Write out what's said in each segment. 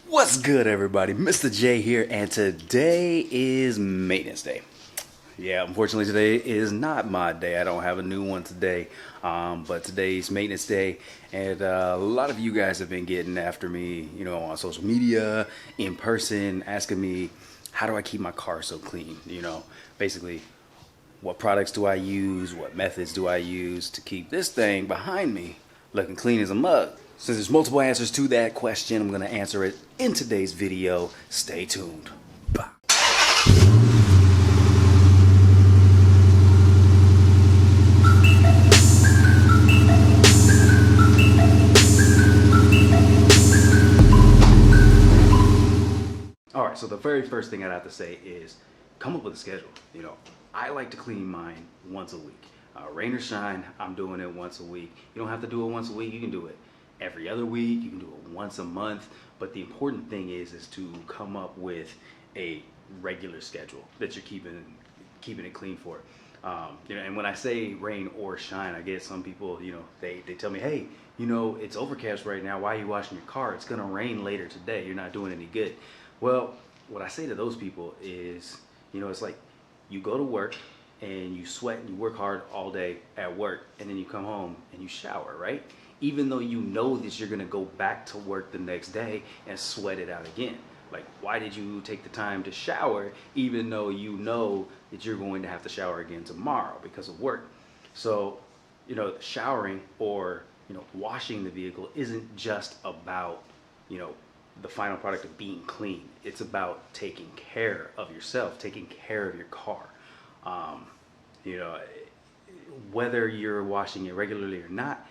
What's good, everybody? Mr. J here, and today is maintenance day. Yeah, unfortunately, today is not my day. I don't have a new one today, but today's maintenance day, and a lot of you guys have been getting after me, on social media, in person, asking me, how do I keep my car so clean? Basically, what products do I use? What methods do I use to keep this thing behind me looking clean as a mug? Since there's multiple answers to that question, I'm going to answer it in today's video. Stay tuned. Bye. All right, so the very first thing I'd have to say is come up with a schedule. I like to clean mine once a week. Rain or shine, I'm doing it once a week. You don't have to do it once a week. You can do it every other week. You can do it once a month. But the important thing is to come up with a regular schedule that you're keeping it clean for. And when I say rain or shine, I get some people, they tell me, hey, it's overcast right now. Why are you washing your car? It's gonna rain later today. You're not doing any good. Well, what I say to those people is, it's like you go to work and you sweat and you work hard all day at work, and then you come home and you shower, right? Even though you know that you're gonna go back to work the next day and sweat it out again. Like, why did you take the time to shower even though you know that you're going to have to shower again tomorrow because of work? So, showering or, washing the vehicle isn't just about, the final product of being clean. It's about taking care of yourself, taking care of your car. Whether you're washing it regularly or not,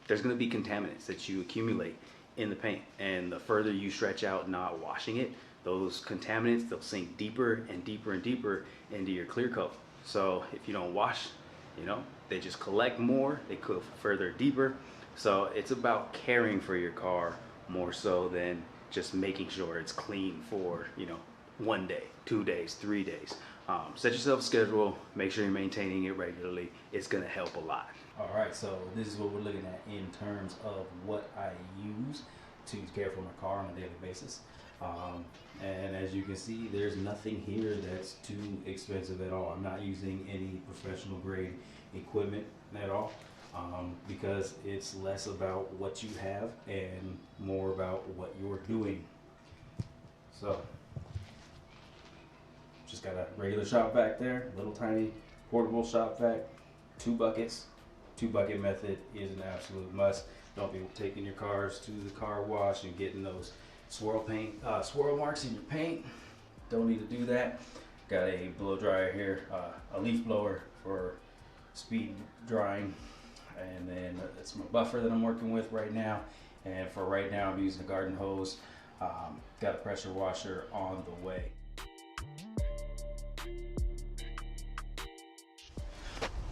there's going to be contaminants that you accumulate in the paint. And the further you stretch out not washing it, those contaminants, they'll sink deeper and deeper and deeper into your clear coat. So if you don't wash, they just collect more, they go further deeper. So it's about caring for your car more so than just making sure it's clean for, 1 day, 2 days, 3 days. Set yourself a schedule, make sure you're maintaining it regularly. It's gonna help a lot. All right, so this is what we're looking at in terms of what I use to care for my car on a daily basis. And as you can see, there's nothing here that's too expensive at all. I'm not using any professional grade equipment at all. Because it's less about what you have and more about what you're doing. So, just got a regular shop vac there, little tiny portable shop vac, 2 buckets. 2-bucket method is an absolute must. Don't be taking your cars to the car wash and getting those swirl marks in your paint. Don't need to do that. Got a blow dryer here, a leaf blower for speed drying. And then it's my buffer that I'm working with right now. And for right now, I'm using a garden hose. Got a pressure washer on the way.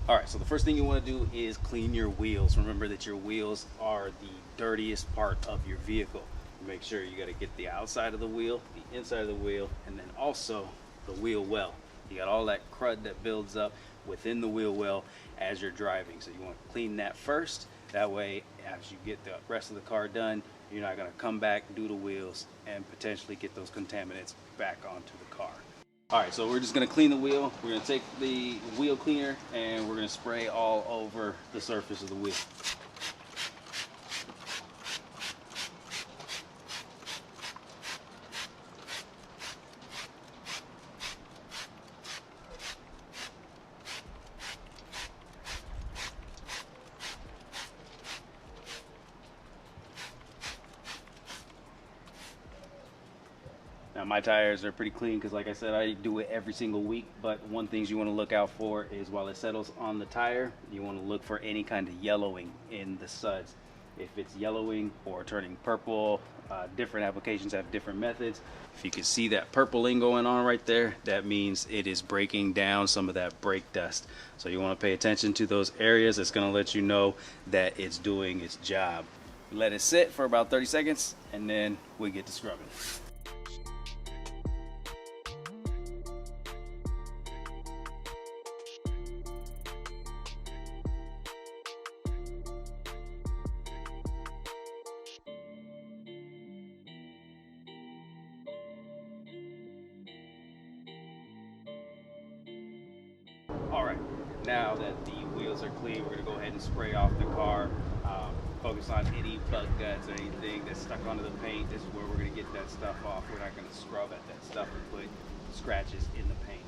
All right, so the first thing you want to do is clean your wheels. Remember that your wheels are the dirtiest part of your vehicle. Make sure you got to get the outside of the wheel, the inside of the wheel, and then also the wheel well. You got all that crud that builds up within the wheel well as you're driving. So you want to clean that first. That way, as you get the rest of the car done, you're not going to come back, do the wheels, and potentially get those contaminants back onto the car. All right, so we're just going to clean the wheel. We're going to take the wheel cleaner and we're going to spray all over the surface of the wheel. Now my tires are pretty clean because, like I said, I do it every single week. But one thing you want to look out for is while it settles on the tire, you want to look for any kind of yellowing in the suds. If it's yellowing or turning purple, different applications have different methods. If you can see that purpling going on right there, that means it is breaking down some of that brake dust. So you want to pay attention to those areas. It's going to let you know that it's doing its job. Let it sit for about 30 seconds and then we get to scrubbing. Now that the wheels are clean, we're gonna go ahead and spray off the car. Focus on any bug guts or anything that's stuck onto the paint. This is where we're gonna get that stuff off. We're not gonna scrub at that stuff and put scratches in the paint.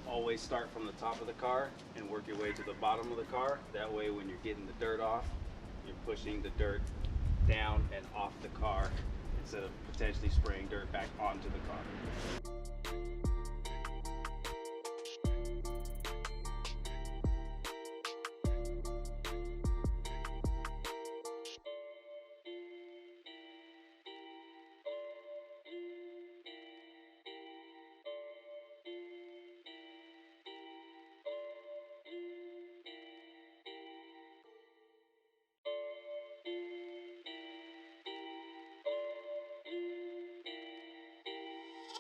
Always start from the top of the car and work your way to the bottom of the car. That way when you're getting the dirt off, you're pushing the dirt down and off the car instead of potentially spraying dirt back onto the car.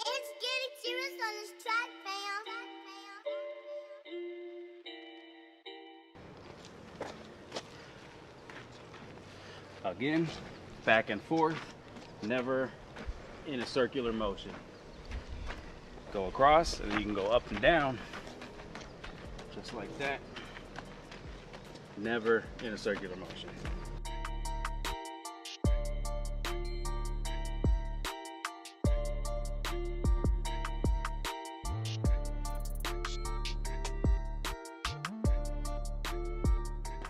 It's getting serious on this track, fam. Again, back and forth, never in a circular motion. Go across and you can go up and down, just like that. Never in a circular motion.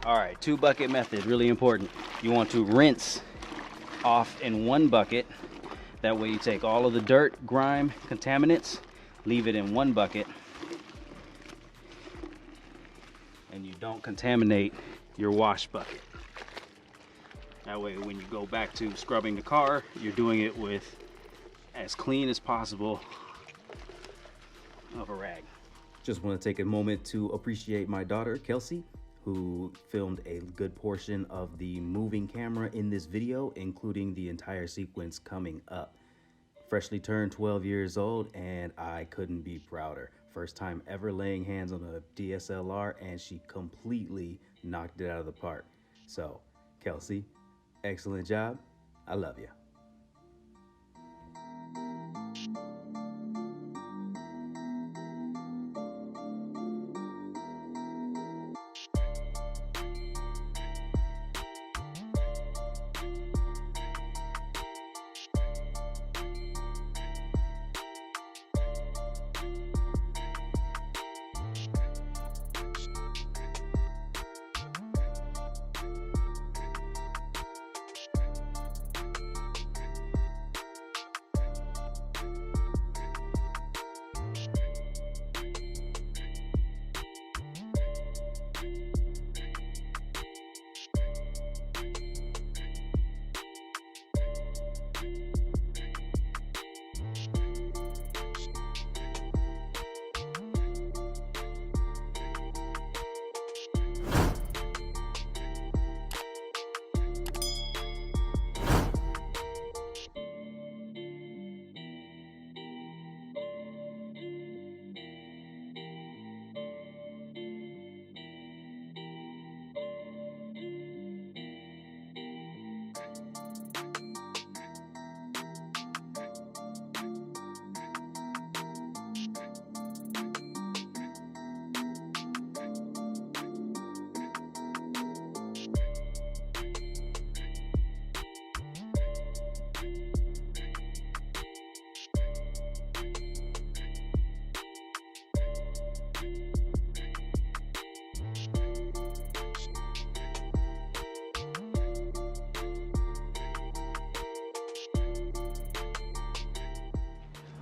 All right, 2-bucket method, really important. You want to rinse off in 1 bucket. That way you take all of the dirt, grime, contaminants, leave it in 1 bucket, and you don't contaminate your wash bucket. That way when you go back to scrubbing the car, you're doing it with as clean as possible of a rag. Just want to take a moment to appreciate my daughter, Kelsey, who filmed a good portion of the moving camera in this video, including the entire sequence coming up. Freshly turned 12 years old, and I couldn't be prouder. First time ever laying hands on a DSLR, and she completely knocked it out of the park. So, Kelsey, excellent job. I love you.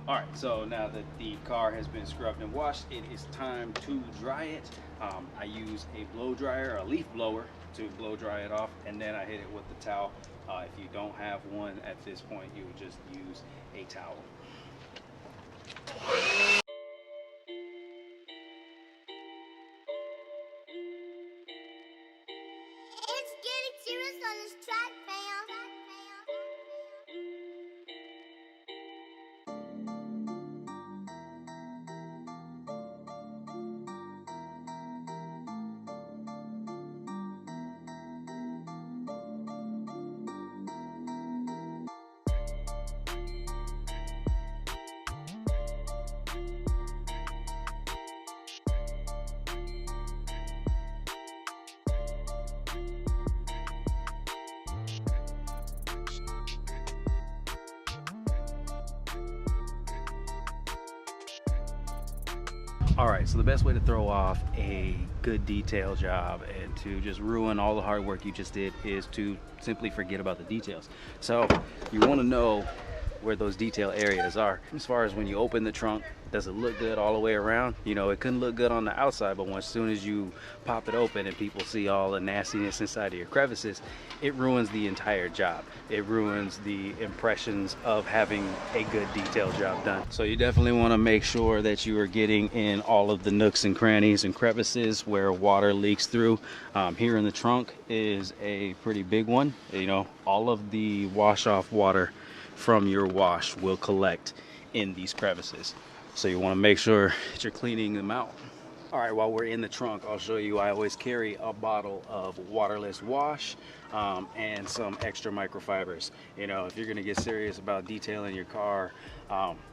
All right, so now that the car has been scrubbed and washed, it is time to dry it. I use a blow dryer, a leaf blower, to blow dry it off, and then I hit it with the towel. If you don't have one at this point, you would just use a towel. It's getting serious on this track, fam. All right, so the best way to throw off a good detail job and to just ruin all the hard work you just did is to simply forget about the details. So you want to know where those detail areas are. As far as when you open the trunk, does it look good all the way around? You know, it couldn't look good on the outside, but as soon as you pop it open and people see all the nastiness inside of your crevices, it ruins the entire job. It ruins the impressions of having a good detail job done. So you definitely want to make sure that you are getting in all of the nooks and crannies and crevices where water leaks through. Here in the trunk is a pretty big one. You know, all of the wash off water from your wash will collect in these crevices. So you want to make sure that you're cleaning them out. All right, while we're in the trunk, I'll show you, I always carry a bottle of waterless wash and some extra microfibers. You know, if you're gonna get serious about detailing your car,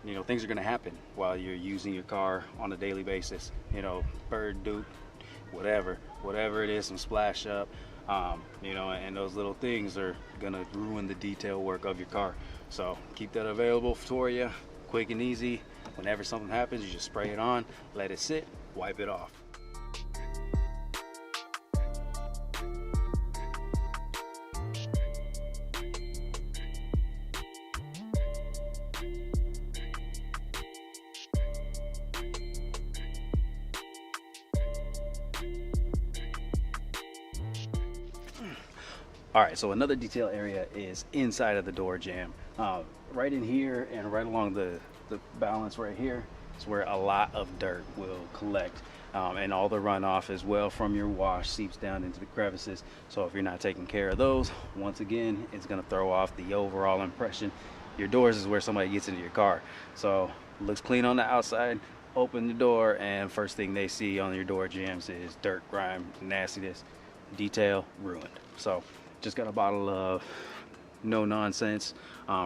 you know, things are gonna happen while you're using your car on a daily basis. You know, bird, duke, whatever it is, some splash up, you know, and those little things are gonna ruin the detail work of your car. So keep that available for you, quick and easy. Whenever something happens, you just spray it on, let it sit, wipe it off. All right, so another detail area is inside of the door jamb. Right in here and right along the balance right here is where a lot of dirt will collect. And all the runoff as well from your wash seeps down into the crevices. So if you're not taking care of those, once again, it's gonna throw off the overall impression. Your doors is where somebody gets into your car. So it looks clean on the outside, open the door, and first thing they see on your door jambs is dirt, grime, nastiness, detail ruined. So just got a bottle of no nonsense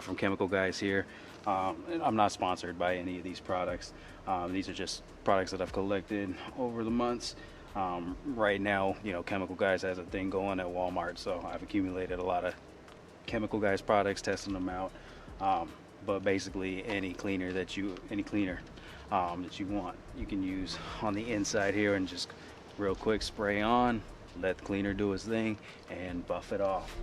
from Chemical Guys here. I'm not sponsored by any of these products. These are just products that I've collected over the months. Right now, you know, Chemical Guys has a thing going at Walmart, so I've accumulated a lot of Chemical Guys products, testing them out. But basically, any cleaner that you want, you can use on the inside here, and just real quick spray on, let the cleaner do its thing, and buff it off.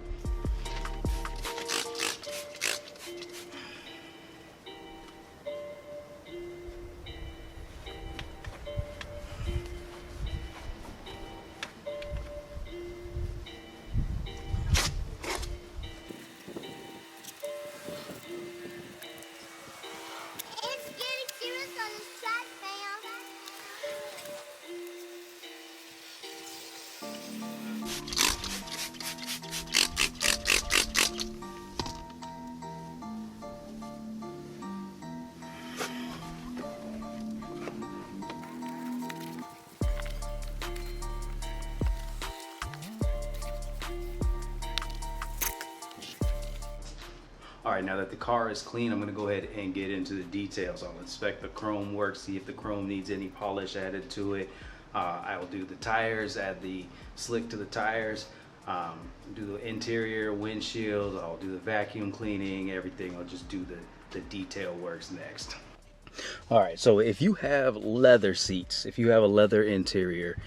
It's getting serious on this track, fam. All right, now that the car is clean, I'm gonna go ahead and get into the details. I'll inspect the chrome work, see if the chrome needs any polish added to it. I'll do the tires, add the slick to the tires, do the interior windshield, I'll do the vacuum cleaning, everything. I'll just do the detail works next. All right, so if you have leather seats, if you have a leather interior,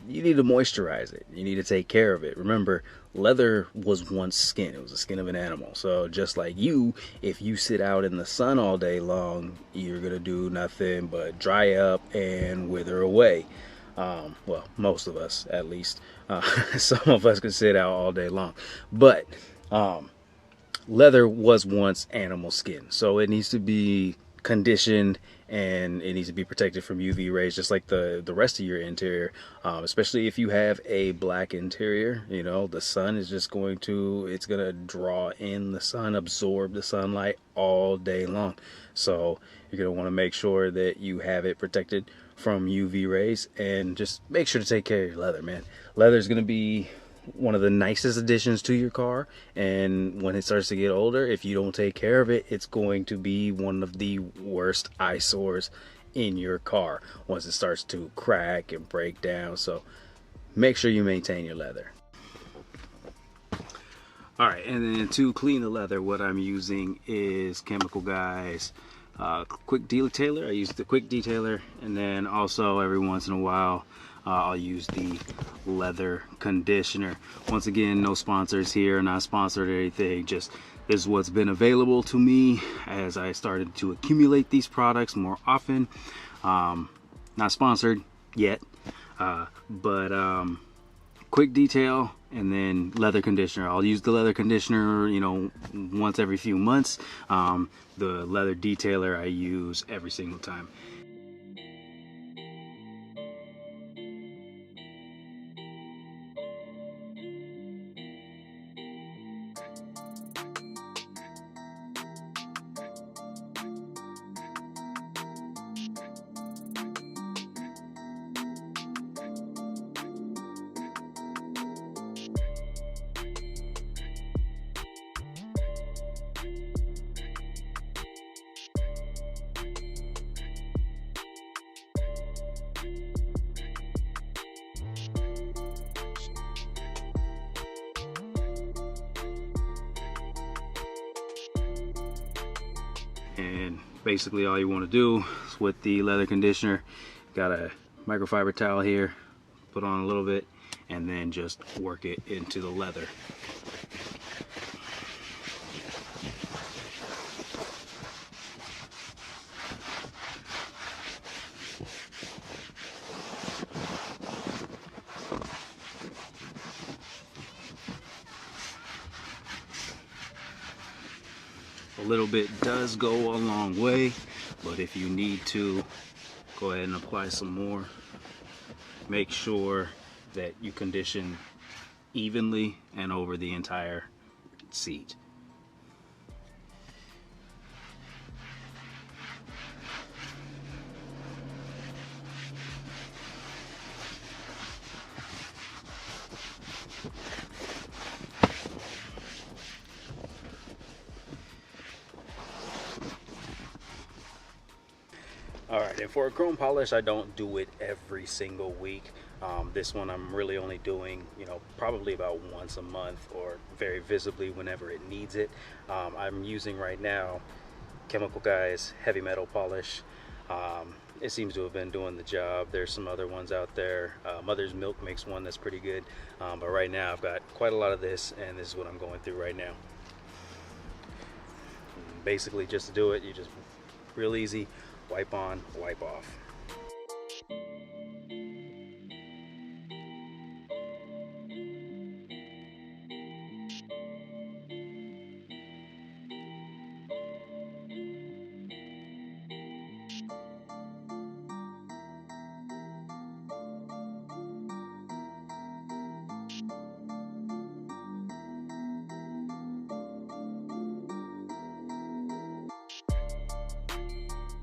you need to moisturize it. You need to take care of it. Remember, leather was once skin. It was the skin of an animal. So just like you, if you sit out in the sun all day long, you're gonna do nothing but dry up and wither away. Well, most of us, at least. Some of us can sit out all day long. But leather was once animal skin, so it needs to be conditioned and it needs to be protected from UV rays, just like the rest of your interior. Especially if you have a black interior, you know, the sun is just it's gonna draw in the sun, absorb the sunlight all day long. So you're gonna want to make sure that you have it protected from UV rays, and just make sure to take care of your leather, man. Leather is gonna be one of the nicest additions to your car, and when it starts to get older, if you don't take care of it, it's going to be one of the worst eyesores in your car once it starts to crack and break down. So make sure you maintain your leather. All right, and then to clean the leather, what I'm using is Chemical Guys quick detailer. I use the quick detailer, and then also every once in a while I'll use the leather conditioner. Once again, no sponsors here, not sponsored or anything, just this is what's been available to me as I started to accumulate these products more often. Not sponsored yet, but quick detail and then leather conditioner. I'll use the leather conditioner, you know, once every few months. The leather detailer I use every single time. And basically all you want to do is with the leather conditioner, got a microfiber towel here, put on a little bit, and then just work it into the leather. A little bit does go a long way, but if you need to, go ahead and apply some more. Make sure that you condition evenly and over the entire seat. Alright, and for a chrome polish, I don't do it every single week. This one I'm really only doing, you know, probably about once a month or very visibly whenever it needs it. I'm using right now Chemical Guy's heavy metal polish. It seems to have been doing the job. There's some other ones out there. Mother's Milk makes one that's pretty good. But right now I've got quite a lot of this, and this is what I'm going through right now. Basically, just to do it, you just real easy. Wipe on, wipe off.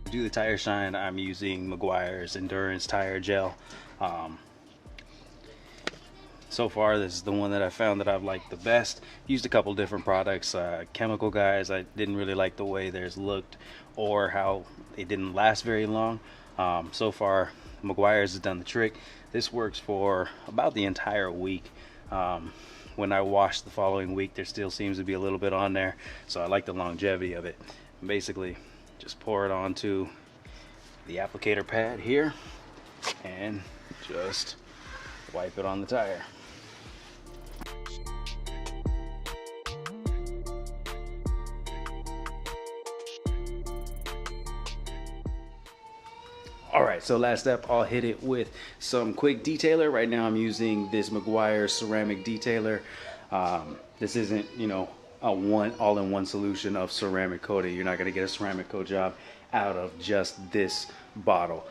To do the tire shine, I'm using Meguiar's Endurance Tire Gel. So far, this is the one that I found that I've liked the best. Used a couple different products. Chemical Guys, I didn't really like the way theirs looked or how it didn't last very long. So far, Meguiar's has done the trick. This works for about the entire week. When I wash the following week, there still seems to be a little bit on there, so I like the longevity of it. Basically, just pour it onto the applicator pad here and just wipe it on the tire. Alright, so last step, I'll hit it with some quick detailer. Right now I'm using this Meguiar's ceramic detailer. This isn't, you know, a all-in-one solution of ceramic coating. You're not going to get a ceramic coat job out of just this bottle.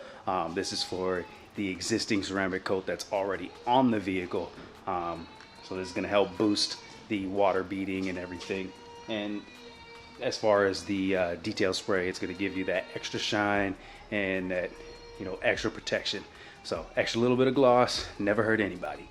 This is for the existing ceramic coat that's already on the vehicle. So this is going to help boost the water beading and everything. And as far as the detail spray, it's going to give you that extra shine and that, you know, extra protection. So extra little bit of gloss, never hurt anybody.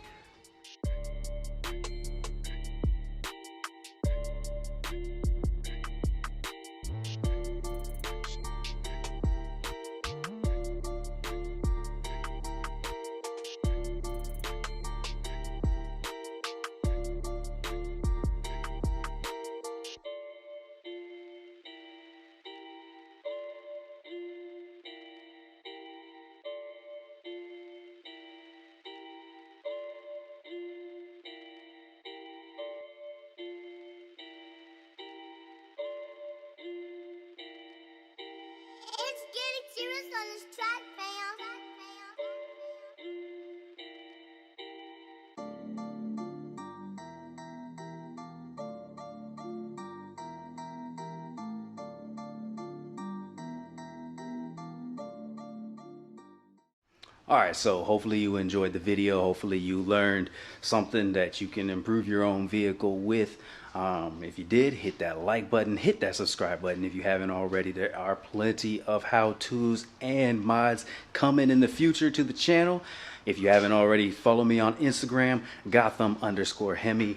All right, so hopefully you enjoyed the video. Hopefully you learned something that you can improve your own vehicle with. If you did, hit that like button, hit that subscribe button if you haven't already. There are plenty of how-tos and mods coming in the future to the channel. If you haven't already, follow me on Instagram, Gotham_Hemi.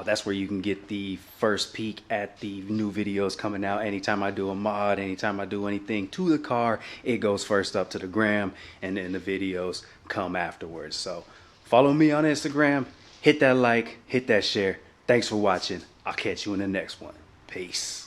That's where you can get the first peek at the new videos coming out. Anytime I do a mod, anytime I do anything to the car, it goes first up to the gram, and then the videos come afterwards. So follow me on Instagram, hit that like, hit that share. Thanks for watching. I'll catch you in the next one. Peace.